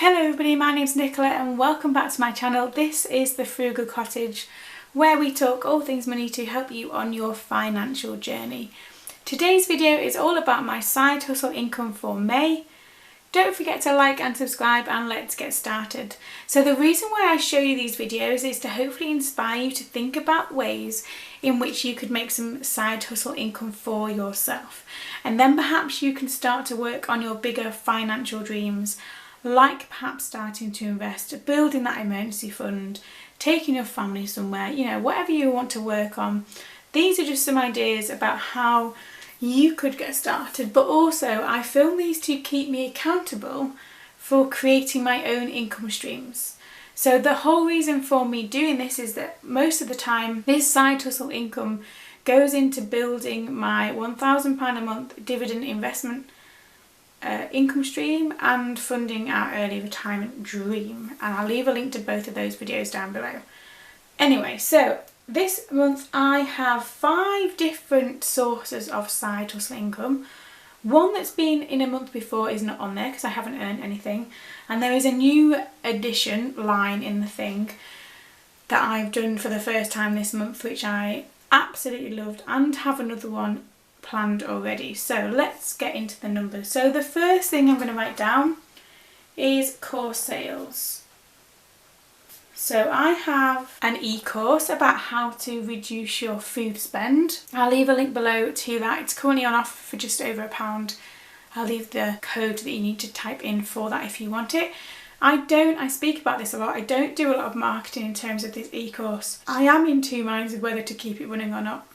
Hello everybody, my name's Nicola and welcome back to my channel. This is the Frugal Cottage, where we talk all things money to help you on your financial journey. Today's video is all about my side hustle income for May. Don't forget to like and subscribe and let's get started. So the reason why I show you these videos is to hopefully inspire you to think about ways in which you could make some side hustle income for yourself. And then perhaps you can start to work on your bigger financial dreams, like perhaps starting to invest, building that emergency fund, taking your family somewhere, whatever you want to work on. These are just some ideas about how you could get started, but also I film these to keep me accountable for creating my own income streams. So the whole reason for me doing this is that most of the time this side hustle income goes into building my £1,000 a month dividend investment income stream and funding our early retirement dream, and I'll leave a link to both of those videos down below. Anyway, so this month I have 5 different sources of side hustle income. One that's been in a month before is not on there because I haven't earned anything, and there is a new addition line in the thing that I've done for the first time this month, which I absolutely loved, and have another one planned already. So let's get into the numbers. So the first thing I'm going to write down is course sales. So I have an e-course about how to reduce your food spend. I'll leave a link below to that. It's currently on offer for just over £1. I'll leave the code that you need to type in for that if you want it. I speak about this a lot. I don't do a lot of marketing in terms of this e-course. I am in two minds of whether to keep it running or not.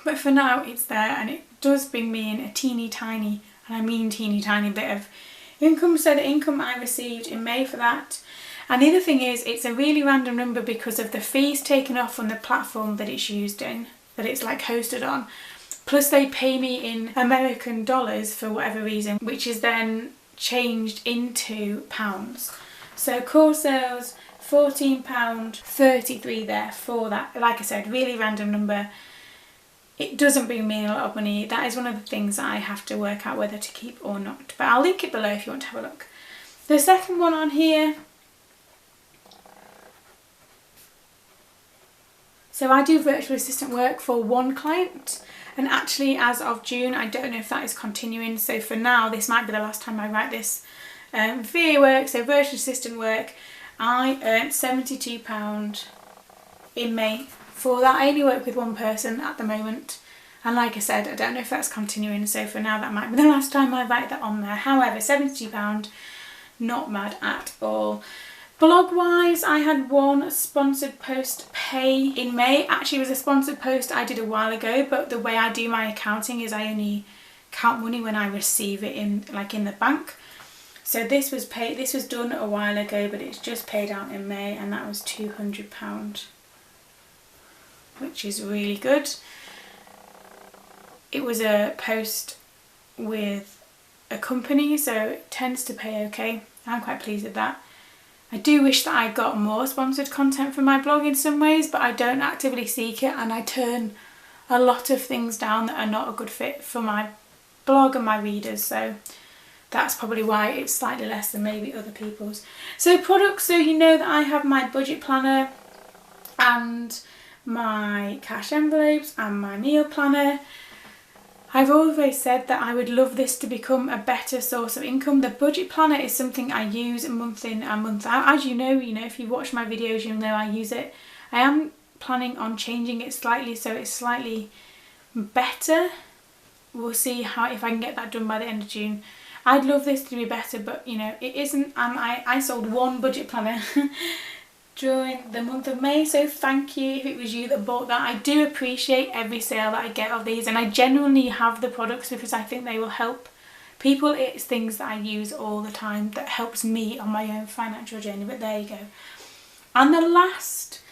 But for now it's there, and it does bring me in a teeny tiny, and I mean teeny tiny, bit of income. So the income I received in May for that. And the other thing is, it's a really random number because of the fees taken off on the platform that it's used in, that it's like hosted on. Plus they pay me in American dollars for whatever reason, which is then changed into pounds. So core sales, £14.33 there for that. Like I said, really random number. It doesn't bring me a lot of money. That is one of the things that I have to work out whether to keep or not. But I'll link it below if you want to have a look. The second one on here. So I do virtual assistant work for one client. And actually as of June, I don't know if that is continuing. So for now, this might be the last time I write this. VA work, so virtual assistant work. I earned £72 in May. For that, I only work with one person at the moment, and like I said, I don't know if that's continuing, so for now that might be the last time I write that on there. However, £72, not mad at all. Blog wise, I had one sponsored post pay in May. Actually, it was a sponsored post I did a while ago, but the way I do my accounting is I only count money when I receive it in the bank. So this was done a while ago, but it's just paid out in May, and that was £200. Which is really good. It was a post with a company, so it tends to pay okay. I'm quite pleased with that. I do wish that I got more sponsored content from my blog in some ways, but I don't actively seek it, and I turn a lot of things down that are not a good fit for my blog and my readers, so that's probably why it's slightly less than maybe other people's. So products, so you know that I have my budget planner and my cash envelopes and my meal planner. I've always said that I would love this to become a better source of income. The budget planner is something I use month in and month out. As you know, if you watch my videos, you'll know I use it. I am planning on changing it slightly so it's slightly better. We'll see if I can get that done by the end of June. I'd love this to be better, but it isn't, and I sold one budget planner during the month of May, so thank you if it was you that bought that. I do appreciate every sale that I get of these, and I genuinely have the products because I think they will help people. It's things that I use all the time that helps me on my own financial journey, but there you go. And the last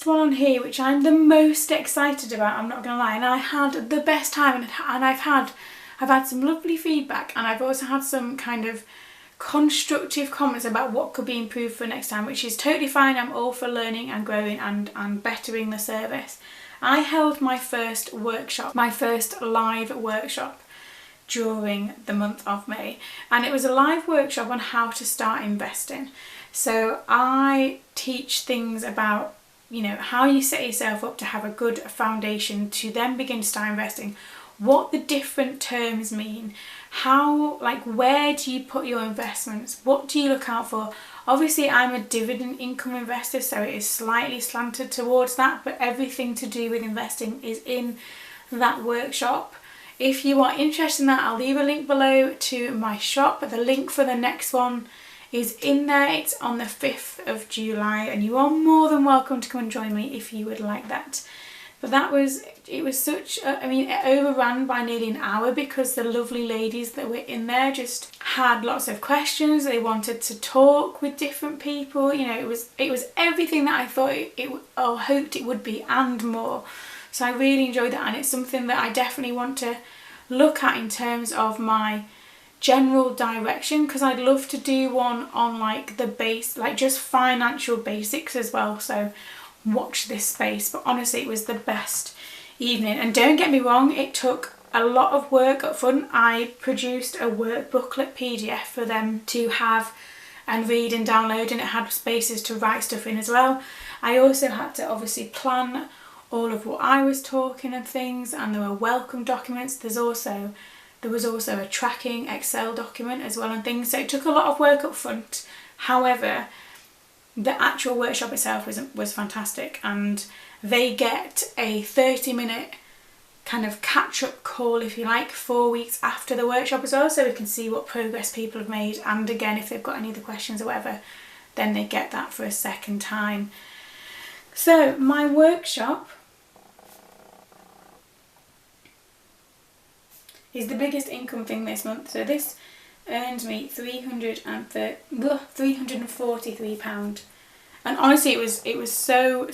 one on here, which I'm the most excited about, I'm not gonna lie, and I had the best time, and I've had some lovely feedback, and I've also had some kind of constructive comments about what could be improved for next time, which is totally fine. I'm all for learning and growing and bettering the service. I held my first workshop, my first live workshop, during the month of May, and it was a live workshop on how to start investing. So I teach things about, you know, how you set yourself up to have a good foundation to then begin to start investing, what the different terms mean, how, like, where do you put your investments, what do you look out for. Obviously I'm a dividend income investor, so it is slightly slanted towards that, but everything to do with investing is in that workshop. If you are interested in that, I'll leave a link below to my shop, but the link for the next one is in there. It's on the 5th of July, and you are more than welcome to come and join me if you would like that. But it was such a, I mean, it overran by nearly an hour because the lovely ladies that were in there just had lots of questions. They wanted to talk with different people. You know, it was everything that I thought or hoped it would be and more. So I really enjoyed that, and it's something that I definitely want to look at in terms of my general direction, because I'd love to do one on like the base, like just financial basics as well. So watch this space. But honestly, it was the best evening, and don't get me wrong, it took a lot of work up front. I produced a work booklet PDF for them to have and read and download, and it had spaces to write stuff in as well. I also had to obviously plan all of what I was talking and things, and there were welcome documents. There was also a tracking Excel document as well and things, so it took a lot of work up front. However, the actual workshop itself was fantastic, and they get a 30-minute kind of catch-up call, if you like, 4 weeks after the workshop as well, so we can see what progress people have made, and again, if they've got any other questions or whatever, then they get that for a second time. So my workshop is the biggest income thing this month. So this earned me £343, and honestly it was so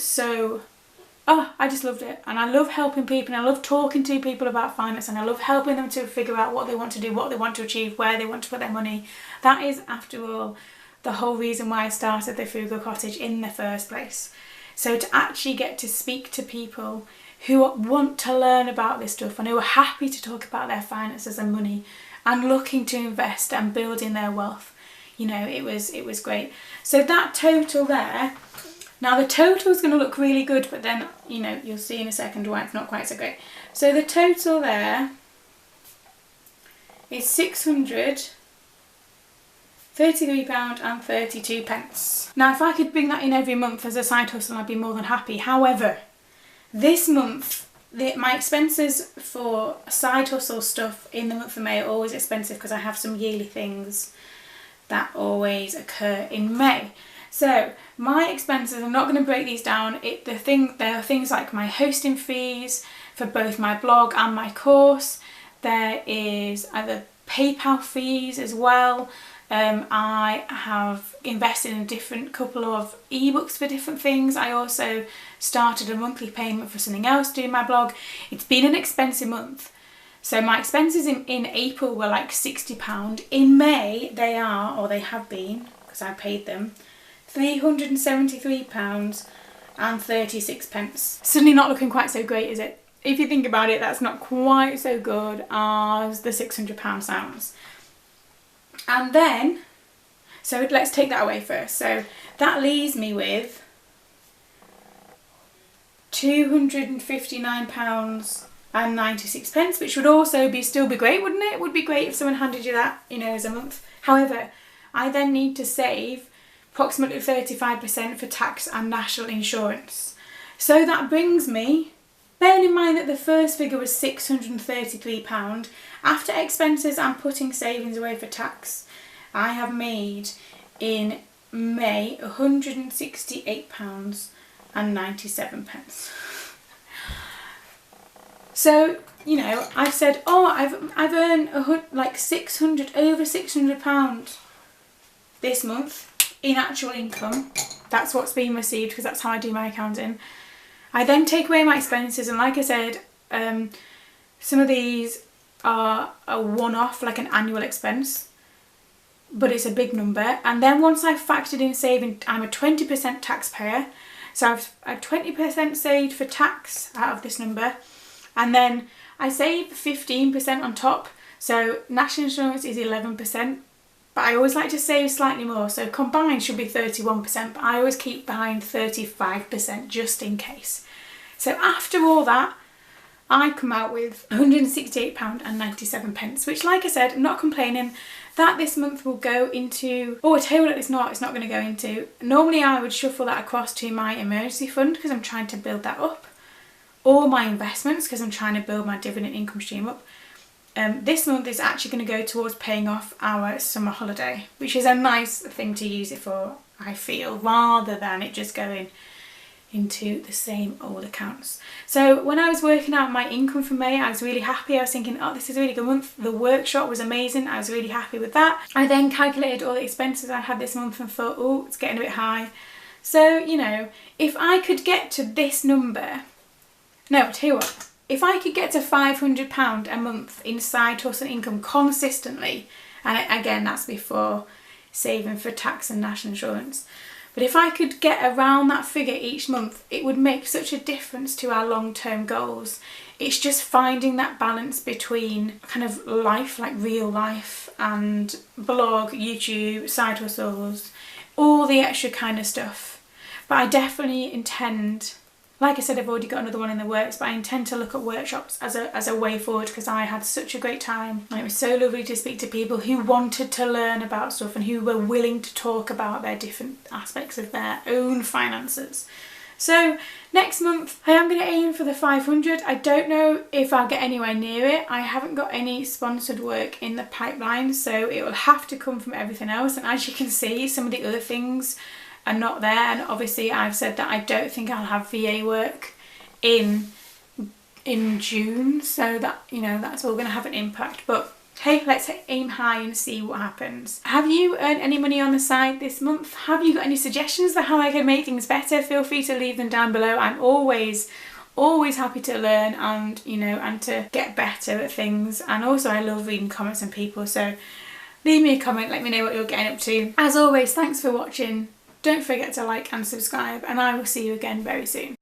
I just loved it, and I love helping people, and I love talking to people about finance, and I love helping them to figure out what they want to do, what they want to achieve, where they want to put their money. That is, after all, the whole reason why I started the Frugal Cottage in the first place. So to actually get to speak to people who want to learn about this stuff and who are happy to talk about their finances and money and looking to invest and building their wealth, you know, it was great. So that total there, now the total is going to look really good, but then, you know, you'll see in a second why it's not quite so great. So the total there is £633.32. Now if I could bring that in every month as a side hustle, I'd be more than happy. However, this month, my expenses for side hustle stuff in the month of May are always expensive because I have some yearly things that always occur in May. So my expenses, I'm not going to break these down. There are things like my hosting fees for both my blog and my course. There is either PayPal fees as well. I have invested in a different couple of ebooks for different things. I also started a monthly payment for something else doing my blog. It's been an expensive month. So my expenses in April were like £60. In May they have been, because I paid them, £373.36. Suddenly not looking quite so great, is it? If you think about it, that's not quite so good as the £600 sounds. And then, so let's take that away first. So that leaves me with £259.96, which would also still be great, wouldn't it? It would be great if someone handed you that, you know, as a month. However, I then need to save approximately 35% for tax and national insurance. So that brings me, bearing in mind that the first figure was £633, after expenses and putting savings away for tax, I have made in May £168.97. So, you know, I've said, oh, I've earned over £600 this month in actual income. That's what's been received, because that's how I do my accounting. I then take away my expenses, and like I said, some of these are a one-off, like an annual expense, but it's a big number. And then once I've factored in saving, I'm a 20% taxpayer, so I've 20% saved for tax out of this number, and then I save 15% on top. So national insurance is 11%, but I always like to save slightly more. So combined should be 31%, but I always keep behind 35% just in case. So after all that, I come out with £168.97, which, like I said, I'm not complaining. That this month will go into, oh, I tell you what it's not going to go into. Normally I would shuffle that across to my emergency fund because I'm trying to build that up, or my investments because I'm trying to build my dividend income stream up. This month is actually going to go towards paying off our summer holiday, which is a nice thing to use it for, I feel, rather than it just going into the same old accounts. So when I was working out my income for May, I was really happy. I was thinking, oh, this is a really good month. The workshop was amazing. I was really happy with that. I then calculated all the expenses I had this month and thought, oh, it's getting a bit high. So, you know, if I could get to this number, no, I'll tell you what, if I could get to £500 a month in side hustle income consistently, and again, that's before saving for tax and national insurance, but if I could get around that figure each month, it would make such a difference to our long-term goals. It's just finding that balance between kind of life, like real life, and blog, YouTube, side hustles, all the extra kind of stuff. But I definitely intend, like I said, I've already got another one in the works, but I intend to look at workshops as a way forward because I had such a great time. And it was so lovely to speak to people who wanted to learn about stuff and who were willing to talk about their different aspects of their own finances. So next month I am going to aim for the 500. I don't know if I'll get anywhere near it. I haven't got any sponsored work in the pipeline, so it will have to come from everything else. And as you can see, some of the other things are not there, and obviously I've said that I don't think I'll have VA work in June, so that, you know, that's all going to have an impact. But hey, let's aim high and see what happens. Have you earned any money on the side this month? Have you got any suggestions for how I can make things better? Feel free to leave them down below. I'm always happy to learn and, you know, and to get better at things. And also I love reading comments from people, so leave me a comment, let me know what you're getting up to. As always, thanks for watching. Don't forget to like and subscribe, and I will see you again very soon.